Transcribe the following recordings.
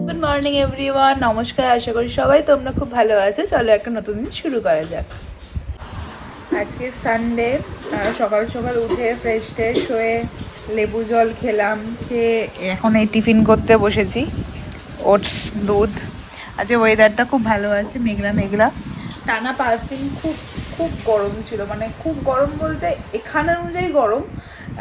Good morning everyone, নমস্কার। আশা করি সবাই তোমরা খুব ভালো আছো। চলো একটা নতুন দিন শুরু করা যাক। আজকে সানডে, সকাল সকাল উঠে ফ্রেশ ট্রেশ হয়ে লেবু জল খেলাম, খেয়ে এখন এই টিফিন করতে বসেছি। ওটস, দুধ। আজকে ওয়েদারটা খুব ভালো আছে, মেঘলা মেঘলা। টানা 5 দিন খুব খুব গরম ছিল, মানে খুব গরম বলতে এখানে অনুযায়ী গরম।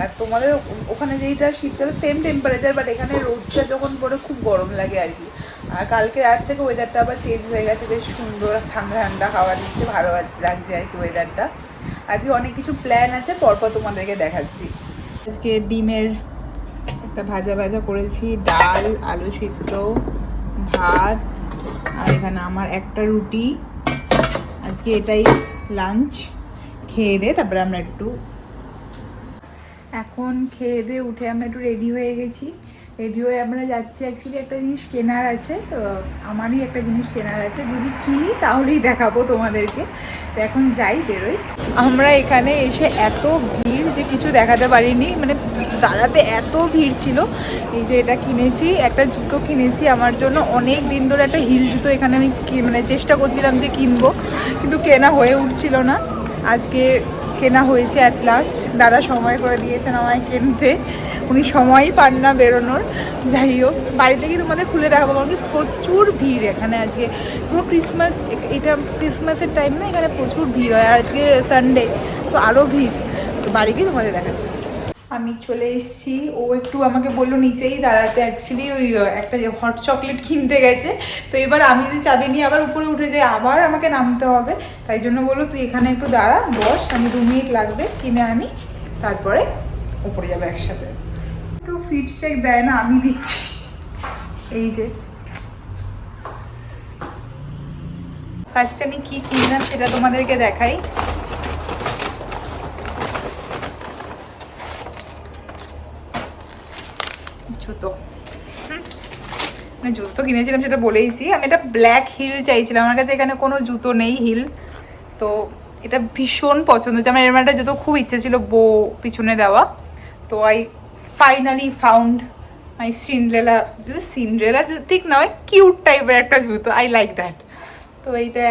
আর তোমাদের ওখানে যেইটা শীতকালে সেম টেম্পারেচার, বাট এখানে রোদটা যখন পড়ে খুব গরম লাগে আর কি। আর কালকে রাত থেকে ওয়েদারটা আবার চেঞ্জ হয়ে গেছে, বেশ সুন্দর ঠান্ডা ঠান্ডা হাওয়া দিচ্ছে, ভালো লাগছে আর কি ওয়েদারটা। আজকে অনেক কিছু প্ল্যান আছে, পরপর তোমাদেরকে দেখাচ্ছি। আজকে ডিমের একটা ভাজা ভাজা করেছি, ডাল, আলু সিদ্ধ, ভাত, আর এখানে আমার একটা রুটি। আজকে এটাই লাঞ্চ। খেয়ে দিয়ে তারপরে আমরা এখন খেয়ে দিয়ে উঠে আমরা একটু রেডি হয়ে গেছি। রেডি হয়ে আমরা যাচ্ছি, অ্যাকচুয়ালি একটা জিনিস কেনার আছে, তো আমারই একটা জিনিস কেনার আছে। যদি কিনি তাহলেই দেখাবো তোমাদেরকে। তো এখন যাই, বেরোই। আমরা এখানে এসে এত ভিড় যে কিছু দেখাতে পারিনি, মানে দাঁড়াতে এত ভিড় ছিল। এই যে এটা কিনেছি, একটা জুতো কিনেছি আমার জন্য। অনেক দিন ধরে একটা হিল জুতো এখানে আমি মানে চেষ্টা করছিলাম যে কিনবো, কিন্তু কেনা হয়ে উঠছিল না। আজকে কেনা হয়েছে অ্যাট লাস্ট। দাদা সময় করে দিয়েছেন আমায় কিনতে, উনি সময়ই পান না বেরোনোর। যাই হোক, বাড়িতে গিয়ে তোমাদের খুলে দেখাবো, কারণ কি প্রচুর ভিড় এখানে আজকে। পুরো ক্রিসমাস, এটা ক্রিসমাসের টাইম না, এখানে প্রচুর ভিড় হয়। আর আজকে সানডে, তো আরও ভিড়। তো বাড়ি গিয়ে তোমাদের দেখাচ্ছি। আমি চলে এসেছি। ও একটু আমাকে বললো নিচেই দাঁড়াতে, অ্যাকচুয়ালি ওই একটা যে হট চকলেট কিনতে গেছে। তো এবার আমি যদি চাবি নিয়ে আবার উপরে উঠে যাই, আবার আমাকে নামতে হবে। তাই জন্য বললো তুই এখানে একটু দাঁড়া, বস, আমি 2 মিনিট লাগবে, কিনে আনি, তারপরে উপরে যাবে একসাথে। তো ফিট চেক দেয় না, আমি দিচ্ছি। এই যে ফার্স্ট আমি কি কিনলাম সেটা তোমাদেরকে দেখাই। জুতো, মানে জুতো তো কিনেছিলাম সেটা বলেইছি। আমি একটা ব্ল্যাক হিল চাইছিলাম, আমার কাছে এখানে কোনো জুতো নেই হিল। তো এটা ভীষণ পছন্দ হচ্ছে আমার। এরকম একটা জুতো খুব ইচ্ছে ছিল বো পিছনে দেওয়া। তো I finally found my Cinderella. যদি সিন্ড্রেলা ঠিক নয়, কিউট টাইপের একটা জুতো, আই লাইক দ্যাট। তো এইটা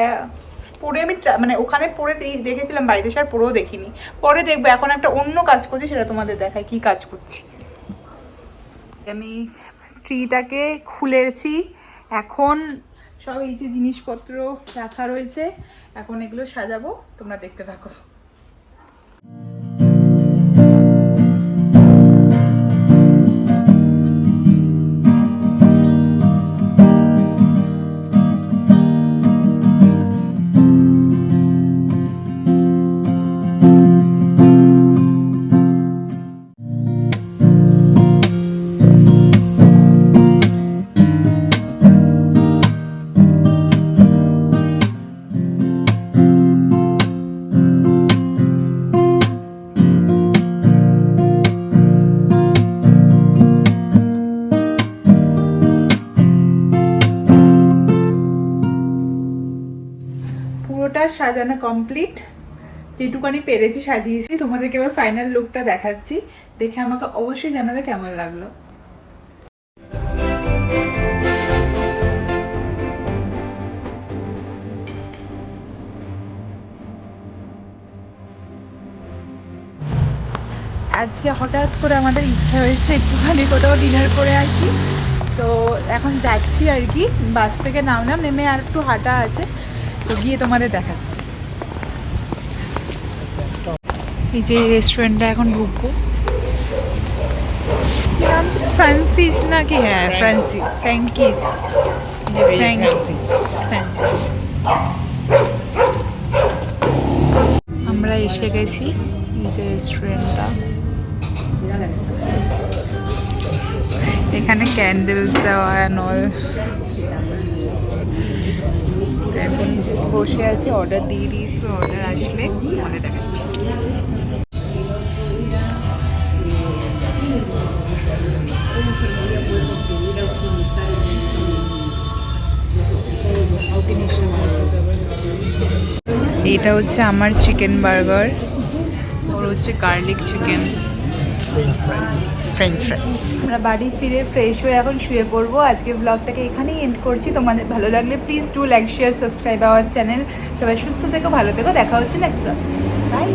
পরে আমি মানে ওখানে পরে দেখেছিলাম, বাড়িতে এসে আর পরেও দেখিনি। পরে দেখবো, এখন একটা অন্য কাজ করছি, সেটা তোমাদের দেখাই কি কাজ করছি। আমি ট্রিটাকে খুলেছি, এখন সব এই যে জিনিসপত্র রাখা রয়েছে, এখন এগুলো সাজাবো, তোমরা দেখতে থাকো। পুরোটা সাজানো কমপ্লিট, যেটুকানি পেরেছি সাজিয়েছি। তোমাদেরকে এবার ফাইনাল লুকটা দেখাচ্ছি, দেখে আমাকে অবশ্যই জানাবে কেমন লাগলো। আজকে হঠাৎ করে আমাদের ইচ্ছা হয়েছে একটুখানি কোথাও ডিনার করে আসি। তো এখন যাচ্ছি আর কি, বাস থেকে নামলাম, নেমে আর একটু হাঁটা আছে, তো গিয়ে তোমাদের দেখাচ্ছি। এই যে রেস্টুরেন্টটা এখন ঢুকবো, ফ্রান্সিস নাকি? হ্যাঁ, ফ্র্যাঙ্কিস। আমরা এসে গেছি, এই যে রেস্টুরেন্টটা। এখানে ক্যান্ডেলস দেওয়া অ্যান্ড অল। এখন বসে আছি, অর্ডার দিয়ে দিয়েছি, অর্ডার আসলে আমাদের দেখাচ্ছি। এটা হচ্ছে আমার চিকেন বার্গার, ওর হচ্ছে গার্লিক চিকেন, ফ্রেঞ্চ ফ্রাইস। আমরা বাড়ি ফিরে ফ্রেশ হয়ে এখন শুয়ে পড়বো। আজকে ব্লগটাকে এখানেই এন্ড করছি। তোমাদের ভালো লাগলে please do like share subscribe our channel. সবাই সুস্থ থেকো, ভালো থেকো, দেখা হচ্ছে নেক্সট ব্লগ। বাই।